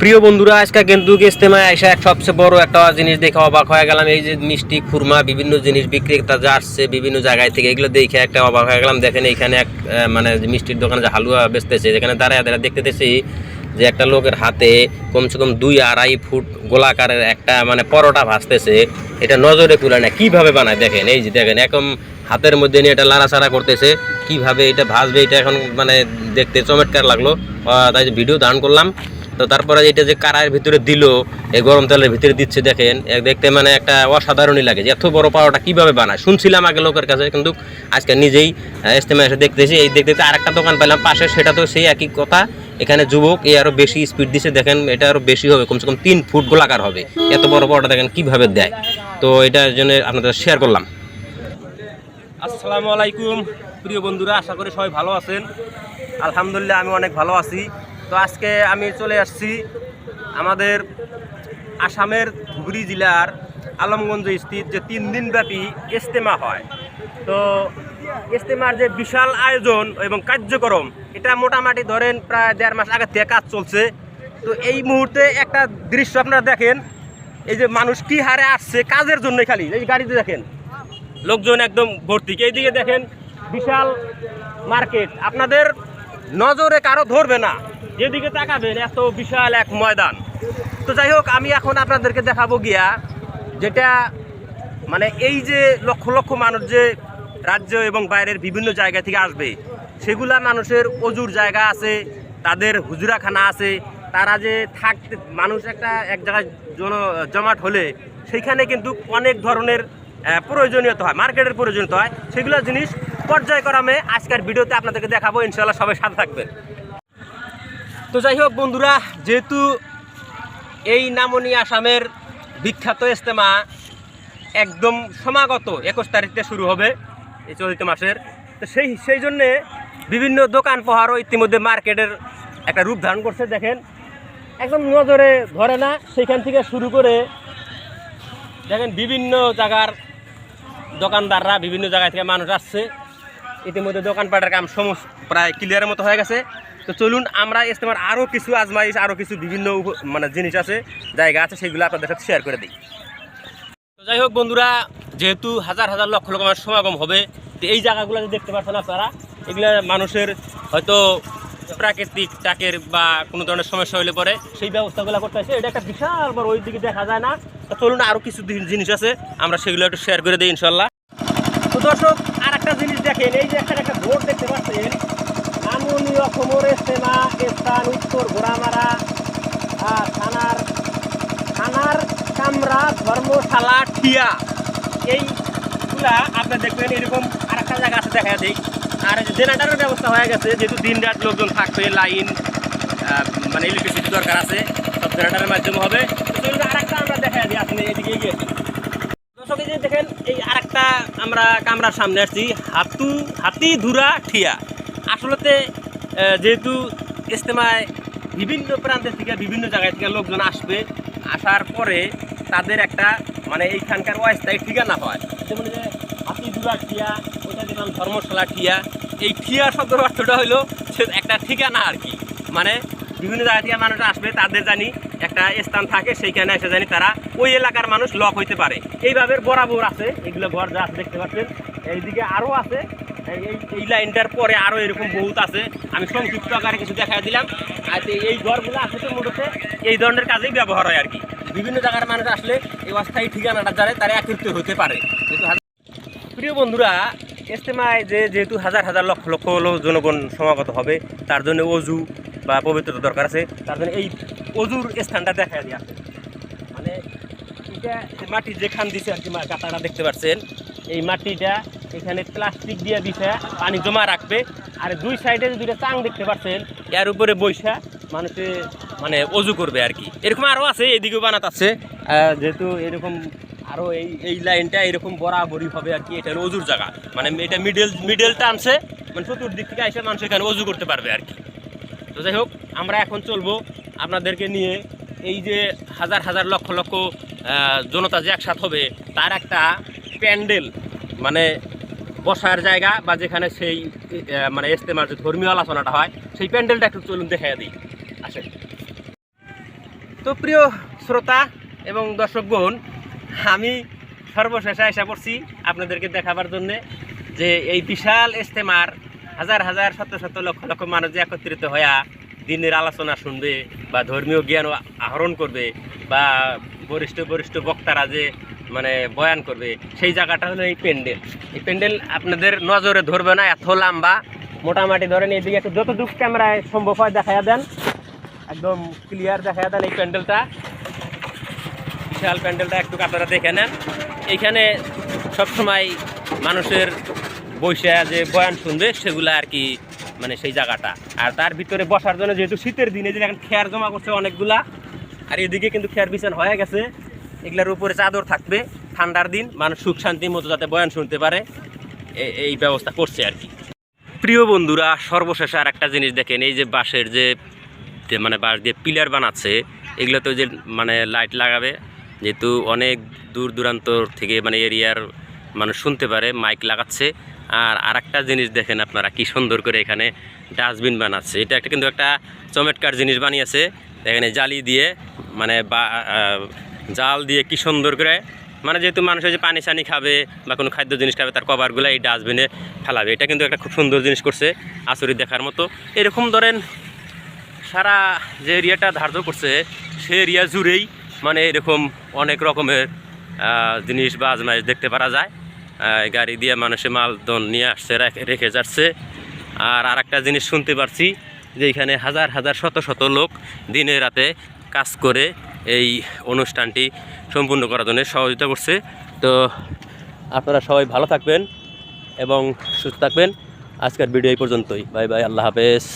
প্রিয় বন্ধুরা, আজকে কিন্তু ইজতেমায় এসে সবচেয়ে বড় একটা জিনিস দেখে অবাক হয়ে গেলাম। এই যে মিষ্টি খুরমা বিভিন্ন জিনিস বিক্রেতা যা আসছে বিভিন্ন জায়গায় থেকে, এগুলো দেখে একটা অবাক হয়ে গেলাম। দেখেন এইখানে এক মানে মিষ্টির দোকানে যে হালুয়া বেচতেছে, যেখানে দাঁড়ায় দাঁড়ায় দেখতেছি যে একটা লোকের হাতে কমসে কম 2-2.5 ফুট গোলাকারের একটা মানে পরোটা ভাজতেছে। এটা নজরে কুলে না কীভাবে বানায় দেখেন। এই যে দেখেন একদম হাতের মধ্যে নিয়ে এটা লাড়াচাড়া করতেছে, কিভাবে এটা ভাজবে এটা এখন মানে দেখতে চমৎকার লাগলো। তাই ভিডিও ধারণ করলাম। তো তারপরে এটা যে কারার ভিতরে দিল, এই গরম তেলের ভিতরে দিচ্ছে দেখেন, দেখতে মানে একটা অসাধারণই লাগে যে এত বড় পাওয়াটা কীভাবে বানায়। শুনছিলাম আগে লোকের কাছে, কিন্তু আজকে নিজেই ইজতেমায় এসে দেখতেছি। এই দেখতে আরেকটা দোকান পেলাম পাশে, সেটা তো সেই একই কথা। এখানে যুবক এ আরও বেশি স্পিড দিচ্ছে দেখেন, এটা আরও বেশি হবে, কমসে কম 3 ফুট গোলাকার হবে। এত বড় পাওয়াটা দেখেন কীভাবে দেয়। তো এটার জন্য আপনাদের শেয়ার করলাম। আসসালামু আলাইকুম প্রিয় বন্ধুরা, আশা করি সবাই ভালো আছেন। আলহামদুলিল্লাহ আমি অনেক ভালো আছি। তো আজকে আমি চলে আসছি আমাদের আসামের ধুবড়ী জেলার আলমগঞ্জ স্থিত যে 3 দিনব্যাপী ইজতেমা হয়। তো ইজতেমার যে বিশাল আয়োজন এবং কার্যক্রম, এটা মোটামুটি ধরেন প্রায় 1.5 মাস আগে থেকে কাজ চলছে। তো এই মুহূর্তে একটা দৃশ্য আপনারা দেখেন, এই যে মানুষ কি হারে আসছে কাজের জন্য, খালি এই গাড়িতে দেখেন লোকজন একদম ভর্তি। এইদিকে দেখেন বিশাল মার্কেট, আপনাদের নজরে কারো ধরবে না, যেদিকে তাকাবেন এত বিশাল এক ময়দান। তো যাই হোক, আমি এখন আপনাদেরকে দেখাবো গিয়া যেটা মানে এই যে লক্ষ লক্ষ মানুষ যে রাজ্য এবং বাইরের বিভিন্ন জায়গা থেকে আসবে, সেগুলা মানুষের অজুর জায়গা আছে, তাদের হুজুরাখানা আছে। তারা যে থাকতে মানুষ এক জায়গায় জমাট হলে সেইখানে কিন্তু অনেক ধরনের প্রয়োজনীয়তা হয়, মার্কেটের প্রয়োজনীয়তা হয়। সেগুলো জিনিস পর্যায়ক্রমে আজকের ভিডিওতে আপনাদেরকে দেখাবো, ইনশাআল্লাহ সবাই সাথে থাকবেন। তো যাই হোক বন্ধুরা, যেহেতু এই নামনি আসামের বিখ্যাত ইজতেমা একদম সমাগত 21 তারিখে শুরু হবে এই চলিত মাসের, তো সেই জন্যে বিভিন্ন দোকান পাহাড়ও ইতিমধ্যে মার্কেটের একটা রূপ ধারণ করছে। দেখেন একদম নজরে ধরে না, সেখান থেকে শুরু করে দেখেন বিভিন্ন জায়গার দোকানদাররা, বিভিন্ন জায়গা থেকে মানুষ আসছে। ইতিমধ্যে দোকানপাটের কাম সমস্ত প্রায় ক্লিয়ারের মতো হয়ে গেছে। তো চলুন আমরা ইজতেমার আরও কিছু আজমাইশ, আরও কিছু বিভিন্ন মানে জিনিস আছে, জায়গা আছে, সেগুলো আপনাদের সাথে শেয়ার করে দিই। তো যাই হোক বন্ধুরা, যেহেতু হাজার হাজার লক্ষ লক্ষ মানুষ সমাগম হবে, তো এই জায়গাগুলো যে দেখতে পাচ্ছেন আপনারা, এগুলো মানুষের হয়তো প্রাকৃতিক টাকের বা কোনো ধরনের সমস্যা হলে পরে সেই ব্যবস্থাগুলো করতে আসে। এটা একটা বিশাল বড়, ওই দিকে দেখা যায় না। তো চলুন আরও কিছু জিনিস আছে, আমরা সেগুলো একটু শেয়ার করে দিই ইনশাল্লাহ। তো দর্শক, আর একটা জিনিস দেখেন, এই যে একটা বোর্ড দেখতে পাচ্ছেন, নামনি অসমৰ ইজতেমা স্থান উত্তর ঘোড়ামারা থানার কামরা ধর্মশালা ঠিয়া। এইগুলা আপনি দেখবেন এরকম আর একটা জায়গা আছে, দেখা যায়। আর জেনারেটারের ব্যবস্থা হয়ে গেছে, যেহেতু দিন রাত লোকজন থাকবে, লাইন মানে ইলেকট্রিসিটি দরকার আছে, সব জেনারেটারের মাধ্যমে হবে। আর একটা আমরা দেখা দিই, আপনি এদিকে এগিয়ে দর্শক, এই যে দেখেন এই আর একটা আমরা কামরার সামনে আসছি, হাতিধুরা ঠিয়া। আসলেতে যেহেতু ইজতেমায় বিভিন্ন প্রান্তের থেকে বিভিন্ন জায়গা থেকে লোকজন আসবে, আসার পরে তাদের একটা মানে এইখানকার অস্থায়ী ঠিকানা হয়। যেমন যে হাতিধুরা ঠিয়া, ওইটা দেখলাম ধর্মশালা ঠিয়া। এই ঠিয়া শব্দের অর্থটা হলো একটা ঠিকানা আর কি, মানে বিভিন্ন জায়গা থেকে মানুষ আসবে, তাদের জানি একটা স্থান থাকে, সেইখানে এসে জানি তারা ওই এলাকার মানুষ লক হইতে পারে। এইভাবে বরাবর আছে, এগুলো ঘর যা আছে দেখতে পাচ্ছেন। এইদিকে আরও আছে, এই লাইনটার পরে আরও এরকম বহুত আছে। আমি সংক্ষিপ্ত আকারে কিছু দেখা দিলাম। আর এই ঘরগুলো আসলে মূলত এই ধরনের কাজেই ব্যবহার হয় আর কি। বিভিন্ন জায়গার মানুষ আসলে এই অস্থায়ী ঠিকানাটা জানে, তারা একত্রিত হতে পারে। প্রিয় বন্ধুরা, ইজতেমায় যেহেতু হাজার হাজার লক্ষ লক্ষ জনগণ সমাগত হবে, তার জন্য অজু বা পবিত্রতা দরকার আছে। তার জন্য এই অজুর স্থানটা দেখা দিয়ে আছে, মানে এটা মাটি যেখান দিছে আর কি, কাটাটা দেখতে পাচ্ছেন। এই মাটিটা এখানে প্লাস্টিক দিয়ে দিছে, পানি জমা রাখবে। আর দুই সাইডে যে 2টা চাং দেখতে পাচ্ছেন, এর উপরে বৈশা মানুষে মানে অজু করবে আর কি। এরকম আরও আছে, এদিকেও বানাত আছে। যেহেতু এরকম আরও এই লাইনটা এরকম বরাবরই হবে আর কি। এটা হলো অজুর জায়গা, মানে এটা মিডল টানছে, মানে চতুর্দিক থেকে এসে মানুষ এখানে অজু করতে পারবে আর কি। তো যাই হোক, আমরা এখন চলবো আপনাদেরকে নিয়ে এই যে হাজার হাজার লক্ষ লক্ষ জনতা যে একসাথে হবে, তার একটা প্যান্ডেল, মানে বসার জায়গা বা যেখানে সেই মানে ইজতেমার যে ধর্মীয় আলোচনাটা হয়, সেই প্যান্ডেলটা একটু চলুন দেখা দিই। আসে তো প্রিয় শ্রোতা এবং দর্শকগণ, আমি সর্বশেষে আশা করছি আপনাদেরকে দেখাবার জন্যে যে এই বিশাল ইজতেমার হাজার হাজার শত শত লক্ষ লক্ষ মানুষ যে একত্রিত হয়ে দিনের আলোচনা শুনবে বা ধর্মীয় জ্ঞান আহরণ করবে বা বরিষ্ঠ বরিষ্ঠ বক্তারা যে মানে বয়ান করবে, সেই জায়গাটা হলো এই প্যান্ডেল। এই প্যান্ডেল আপনাদের নজরে ধরবে না, এত লম্বা, মোটামুটি ধরেন এইদিকে একটু যতটুকু ক্যামেরায় সম্ভব হয় দেখাইয়া দেন, একদম ক্লিয়ার দেখাইয়া দেন এই প্যান্ডেলটা, বিশাল প্যান্ডেলটা একটু আপনারা দেখে নেন। এইখানে সবসময় মানুষের বসে যে বয়ান শুনবে সেগুলো আর কি, মানে সেই জায়গাটা। আর তার ভিতরে বসার জন্য যেহেতু শীতের দিনে যে এখন খেয়ার জমা করছে অনেকগুলা, আর এদিকে কিন্তু খেয়ার বিছান হয়ে গেছে, এগুলার উপরে চাদর থাকবে, ঠান্ডার দিন মানুষ সুখ শান্তির মতো যাতে বয়ান শুনতে পারে এই ব্যবস্থা করছে আর কি। প্রিয় বন্ধুরা, সর্বশেষে আর একটা জিনিস দেখেন, এই যে বাঁশের যে মানে বাঁশ দিয়ে পিলার বানাচ্ছে, এগুলোতে যে মানে লাইট লাগাবে, যেহেতু অনেক দূর দূরান্ত থেকে মানে এরিয়ার মানুষ শুনতে পারে, মাইক লাগাচ্ছে। আর একটা জিনিস দেখেন আপনারা, কি সুন্দর করে এখানে ডাস্টবিন বানাচ্ছে। এটা একটা কিন্তু একটা চমৎকার জিনিস বানিয়েছে, এখানে জালি দিয়ে মানে জাল দিয়ে কি সুন্দর করে, মানে যেহেতু মানুষের যে পানি সানি খাবে বা কোনো খাদ্য জিনিস খাবে তার কভারগুলো এই ডাস্টবিনে ফেলাবে। এটা কিন্তু একটা খুব সুন্দর জিনিস করছে, আচরিত দেখার মতো। এরকম ধরেন সারা যে এরিয়াটা ধার্য করছে সে এরিয়া জুড়েই মানে এরকম অনেক রকমের জিনিস বা আজমাইশ দেখতে পারা যায়। গাড়ি দিয়ে মানুষে মালদন নিয়ে আসছে, রেখে যাচ্ছে। আর একটা জিনিস শুনতে পারছি যে এখানে হাজার হাজার শত শত লোক দিনে রাতে কাজ করে এই অনুষ্ঠানটি সম্পূর্ণ করার জন্য সহযোগিতা করছে। তো আপনারা সবাই ভালো থাকবেন এবং সুস্থ থাকবেন। আজকের ভিডিও এই পর্যন্তই। বাই বাই, আল্লাহ হাফেজ।